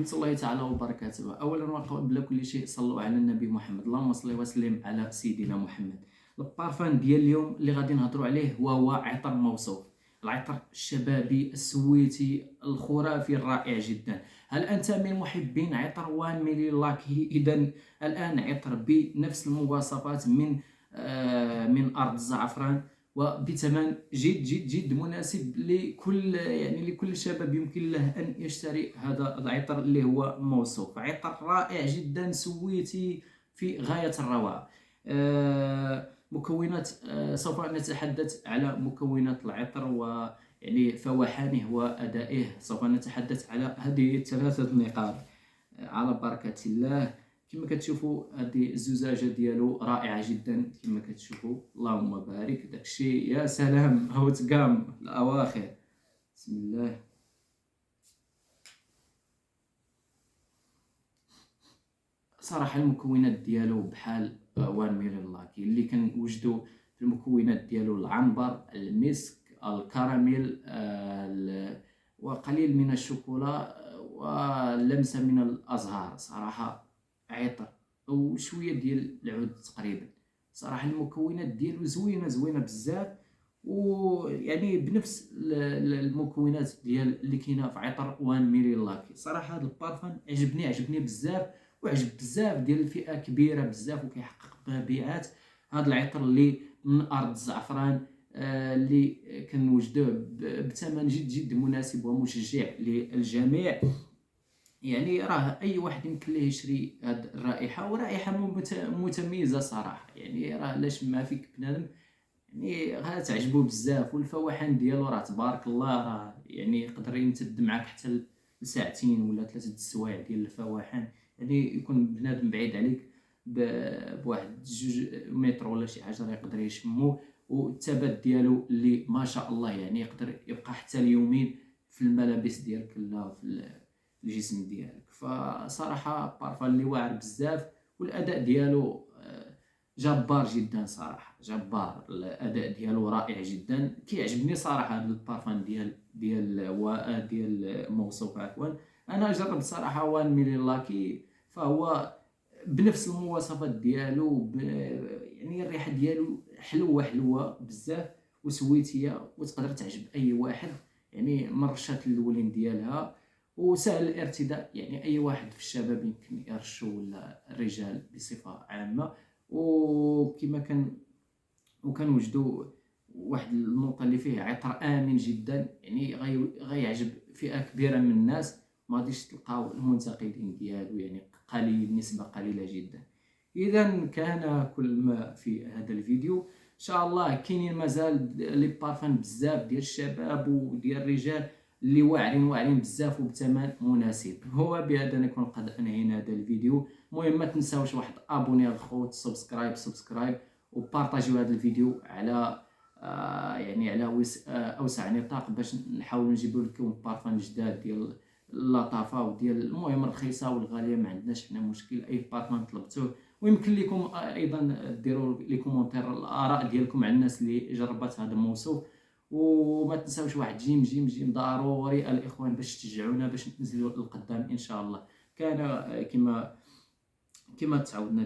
ورحمة الله تعالى وبركاته. أولا وقبل كل شيء صلوا على النبي محمد، اللهم صل وسلم على سيدنا محمد. البارفان ديال اليوم اللي غادي نهضروا عليه هو عطر موصوف، العطر الشبابي السويتي الخرافي الرائع جدا. هل أنت من محبين عطر 1 ملي لاكي؟ إذا الآن عطر بنفس المواصفات من أرض الزعفران، وبثمن جد جد جد مناسب لكل شباب يمكن له أن يشتري هذا العطر اللي هو موصوف. عطر رائع جدا سويتي في غاية الروعة. مكونات، سوف نتحدث على مكونات العطر ويعني فواحانه وأدائه. سوف نتحدث على هذه الثلاثة نقاط على بركة الله. كما كتشوفوا هذه الزجاجه ديالو رائعه جدا، كما كتشوفوا اللهم بارك. داكشي يا سلام، هو تقام الاواخر. بسم الله. صراحه المكونات ديالو بحال 1 ملي لاكي اللي كنوجدوا في المكونات ديالو: العنبر، المسك، الكراميل، وقليل من الشوكولا ولمسه من الازهار. صراحه عطر وشويه ديال العود تقريبا. صراحه المكونات ديالو زوينه بزاف، ويعني بنفس المكونات ديال اللي كاينه في عطر 1 ملي لاكي. صراحه هذا البارفان عجبني بزاف، وعجب بزاف ديال الفئه كبيره بزاف وكيحقق مبيعات. هذا العطر اللي من ارض الزعفران، اللي كنوجدوه بثمن جد جد مناسب ومشجع للجميع. يعني راه اي واحد يمكن ليه يشري هاد الرائحه، ورائحه متميزه صراحه. يعني راه لا شمها فيك بنادم يعني غتعجبو بزاف، والفواحان ديالو راه تبارك الله، راه يعني يقدر يمتد معاك حتى لساعتين ولا 3 السوايع ديال الفواحان. يعني يكون بنادم بعيد عليك بواحد 2 متر ولا شي حاجه راه يقدر يشمو. والثبات ديالو اللي ما شاء الله يعني يقدر يبقى حتى اليومين في الملابس ديالك لا في الجسم ديالك. فصراحه بارفان اللي واعر بزاف، والاداء ديالو جبار جدا. صراحه جبار، الاداء ديالو رائع جدا. كيعجبني صراحه هذا البارفان ديال موصوف. عفوا، انا جربت صراحه 1 ملي لاكي، فهو بنفس المواصفات ديالو يعني الريحه ديالو حلوه بزاف وسويتيه، وتقدر تعجب اي واحد. يعني من الرشات الاولين ديالها، وسهل الارتداء. يعني اي واحد في الشباب يمكن يرشو، ولا الرجال بصفه عامه. وكنوجدوا واحد النقطه اللي فيه عطر امن جدا، يعني غيعجب فئه كبيره من الناس. ما غاديش تلقاو المنتقدين ديالو، يعني قليل، نسبه قليله جدا. اذا كان كل ما في هذا الفيديو. ان شاء الله كاينين مازال لي بارفان بزاف ديال الشباب وديال الرجال اللي واعرين بزاف وبثمن مناسب. هو بهذا نكون قد انهينا هذا الفيديو. المهم ما تنساوش واحد ابوني الخوت، سبسكرايب وبارطاجيو هذا الفيديو على يعني على اوسع نطاق، باش نحاولوا نجيبوا لكم بارفان جداد ديال اللطافه وديال المهم رخيصه والغاليه. ما عندناش حنا مشكل، اي بارفان طلبتوه. ويمكن لكم ايضا ديروا لي كومونتير الاراء ديالكم على الناس اللي جربت هذا الموصوف. وما تنساوش واحد جيم ضروري الاخوان، باش تشجعونا باش ننزلوا للقدام ان شاء الله. كان كما تعودنا